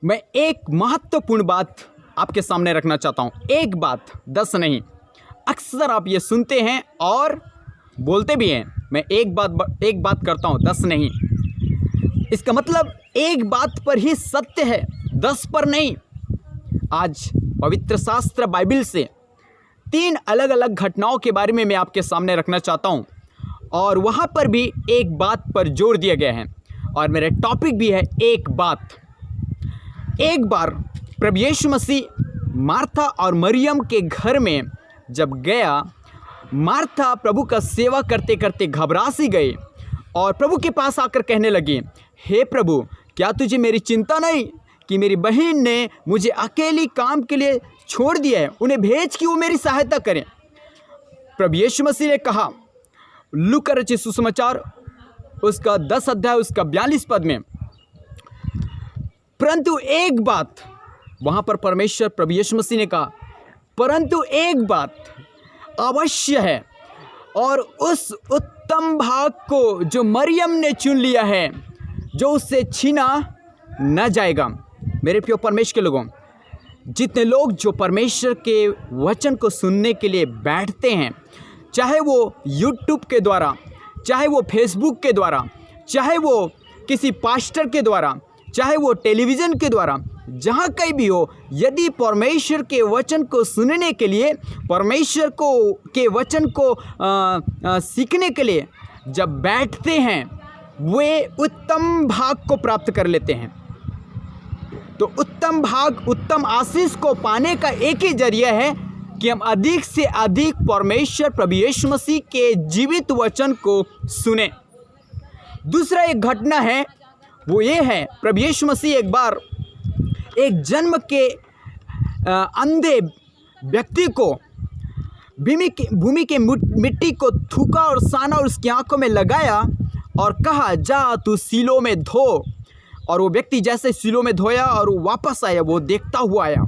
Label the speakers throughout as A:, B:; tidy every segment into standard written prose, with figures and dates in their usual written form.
A: मैं एक महत्वपूर्ण बात आपके सामने रखना चाहता हूँ। एक बात, 10 नहीं। अक्सर आप ये सुनते हैं और बोलते भी हैं, मैं एक बात करता हूँ, 10 नहीं। इसका मतलब एक बात पर ही सत्य है, 10 पर नहीं। आज पवित्र शास्त्र बाइबल से 3 अलग अलग घटनाओं के बारे में मैं आपके सामने रखना चाहता हूँ और वहाँ पर भी एक बात पर जोर दिया गया है और मेरा टॉपिक भी है एक बात। एक बार प्रभु यीशु मसीह मार्था और मरियम के घर में जब गया, मार्था प्रभु का सेवा करते करते घबरा सी गई और प्रभु के पास आकर कहने लगी, हे प्रभु, क्या तुझे मेरी चिंता नहीं कि मेरी बहन ने मुझे अकेली काम के लिए छोड़ दिया है, उन्हें भेज कि वो मेरी सहायता करें। प्रभु यीशु मसीह ने कहा, लूका रचित सुसमाचार उसका 10 अध्याय उसका 42 पद में, परंतु एक बात, वहाँ पर परमेश्वर प्रभु यीशु मसीह ने कहा, परंतु एक बात अवश्य है और उस उत्तम भाग को जो मरियम ने चुन लिया है, जो उससे छीना न जाएगा। मेरे प्रिय परमेश्वर के लोगों, जितने लोग जो परमेश्वर के वचन को सुनने के लिए बैठते हैं, चाहे वो यूट्यूब के द्वारा, चाहे वो फेसबुक के द्वारा, चाहे वो किसी पास्टर के द्वारा, चाहे वो टेलीविज़न के द्वारा, जहाँ कहीं भी हो, यदि परमेश्वर के वचन को सुनने के लिए, परमेश्वर के वचन को सीखने के लिए जब बैठते हैं, वे उत्तम भाग को प्राप्त कर लेते हैं। तो उत्तम भाग, उत्तम आशीष को पाने का एक ही जरिया है कि हम अधिक से अधिक परमेश्वर प्रभु यीशु मसीह के जीवित वचन को सुने। दूसरा एक घटना है, वो ये है, प्रभु यीशु मसीह एक बार एक जन्म के अंधे व्यक्ति को भूमि के मिट्टी को थूका और साना और उसकी आंखों में लगाया और कहा, जा तू सीलो में धो। और वो व्यक्ति जैसे सीलो में धोया और वो वापस आया, वो देखता हुआ आया।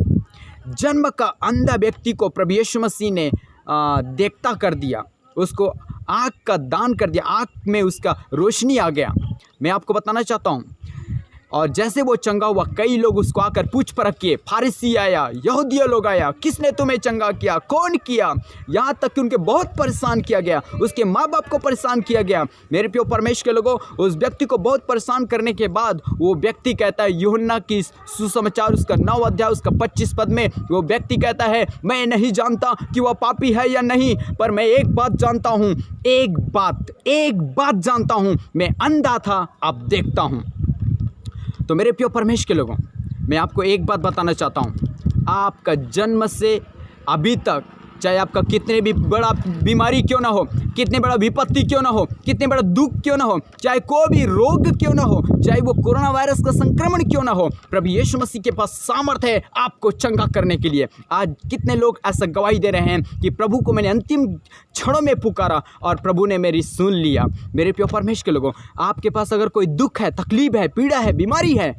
A: जन्म का अंधा व्यक्ति को प्रभु यीशु मसीह ने देखता कर दिया, उसको आँख का दान कर दिया, आँख में उसका रोशनी आ गया। मैं आपको बताना चाहता हूँ, और जैसे वो चंगा हुआ, कई लोग उसको आकर पूछ परख किए, फारिसी आया, यहूदिया लोग आया, किसने तुम्हें चंगा किया, कौन किया, यहाँ तक कि उनके बहुत परेशान किया गया, उसके माँ बाप को परेशान किया गया। मेरे प्रिय परमेश्वर के लोगों, उस व्यक्ति को बहुत परेशान करने के बाद वो व्यक्ति कहता है, यूहन्ना की सुसमाचार उसका 9 अध्याय उसका 25 पद में वो व्यक्ति कहता है, मैं नहीं जानता कि वह पापी है या नहीं, पर मैं एक बात जानता हूँ, एक बात जानता हूँ, मैं अंधा था, अब देखता हूँ। तो मेरे प्रिय परमेश्वर के लोगों, मैं आपको एक बात बताना चाहता हूँ, आपका जन्म से अभी तक, चाहे आपका कितने भी बड़ा बीमारी क्यों ना हो, कितने बड़ा विपत्ति क्यों ना हो, कितने बड़ा दुख क्यों ना हो, चाहे कोई भी रोग क्यों ना हो, चाहे वो कोरोना वायरस का संक्रमण क्यों ना हो, प्रभु यीशु मसीह के पास सामर्थ है आपको चंगा करने के लिए। आज कितने लोग ऐसा गवाही दे रहे हैं कि प्रभु को मैंने अंतिम क्षणों में पुकारा और प्रभु ने मेरी सुन लिया। मेरे प्रिय परमेश्वर के लोगों, आपके पास अगर कोई दुख है, तकलीफ है, पीड़ा है, बीमारी है,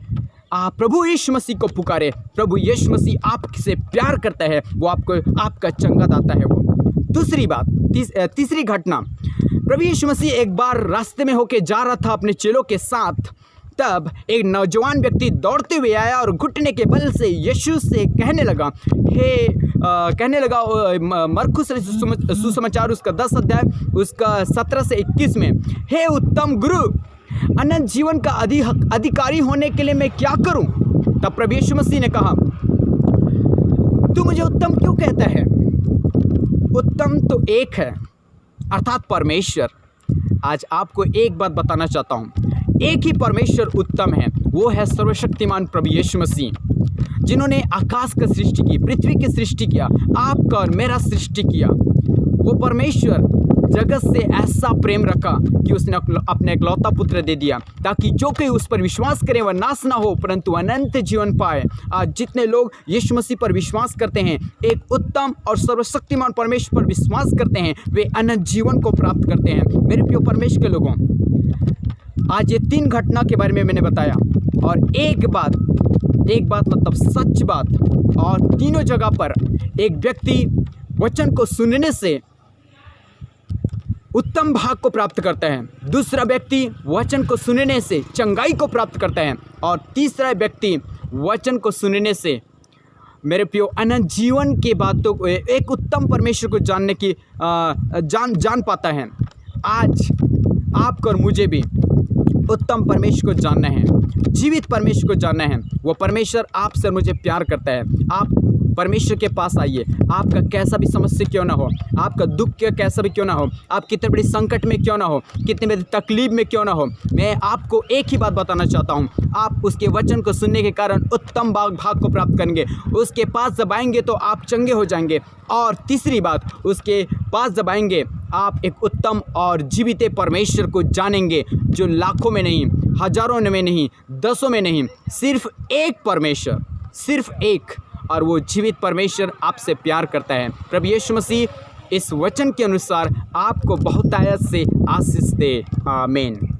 A: आप प्रभु यीशु मसीह को पुकारे। प्रभु यीशु मसीह आपसे प्यार करता है, वो आपका चंगा दाता है वो। दूसरी बात, तीसरी घटना, प्रभु यीशु मसीह एक बार रास्ते में होके जा रहा था अपने चेलों के साथ, तब एक नौजवान व्यक्ति दौड़ते हुए आया और घुटने के बल से यीशु से कहने लगा, मरकुस सुसमाचार उसका 10 अध्याय उसका 17 से 21 में, हे उत्तम गुरु, अनंत जीवन का अधिकारी होने के लिए मैं क्या करूं? तब प्रभु यीशु मसीह ने कहा, तू मुझे उत्तम क्यों कहता है? उत्तम तो एक है, अर्थात परमेश्वर। आज आपको एक बात बताना चाहता हूं, एक ही परमेश्वर उत्तम है, वो है सर्वशक्तिमान प्रभु यीशु मसीह, जिन्होंने आकाश का सृष्टि की, पृथ्वी की सृष्टि किया, आपका और मेरा सृष्टि किया। वो परमेश्वर जगत से ऐसा प्रेम रखा कि उसने अपने इकलौता पुत्र दे दिया, ताकि जो कोई उस पर विश्वास करे वह नाश ना हो परंतु अनंत जीवन पाए। आज जितने लोग यीशु मसीह पर विश्वास करते हैं, एक उत्तम और सर्वशक्तिमान परमेश्वर पर विश्वास करते हैं, वे अनंत जीवन को प्राप्त करते हैं। मेरे प्रिय परमेश्वर के लोगों, आज ये 3 घटना के बारे में मैंने बताया और एक बात मतलब सच बात, और तीनों जगह पर एक व्यक्ति वचन को सुनने से उत्तम भाग को प्राप्त करता है, दूसरा व्यक्ति वचन को सुनने से चंगाई को प्राप्त करता है, और तीसरा व्यक्ति वचन को सुनने से मेरे प्रियो अनंत जीवन के बातों को, एक उत्तम परमेश्वर को जानने की जान पाता है। आज आपको और मुझे भी उत्तम परमेश्वर को जानना है, जीवित परमेश्वर को जानना है। वो परमेश्वर आपसे मुझे प्यार करता है। आप परमेश्वर के पास आइए। आपका कैसा भी समस्या क्यों ना हो, आपका दुख कैसा भी क्यों ना हो, आप कितने बड़े संकट में क्यों ना हो, कितने बड़ी तकलीफ में क्यों ना हो, मैं आपको एक ही बात बताना चाहता हूँ। आप उसके वचन को सुनने के कारण उत्तम भाग को प्राप्त करेंगे। उसके पास जब आएंगे तो आप चंगे हो जाएंगे। और तीसरी बात, उसके पास जब आएंगे आप एक उत्तम और जीवित परमेश्वर को जानेंगे, जो लाखों में नहीं, हजारों में नहीं, दसों में नहीं, सिर्फ एक परमेश्वर, सिर्फ एक, और वो जीवित परमेश्वर आपसे प्यार करता है। प्रभु यीशु मसीह इस वचन के अनुसार आपको बहुतायत से आशीष दे। आमीन।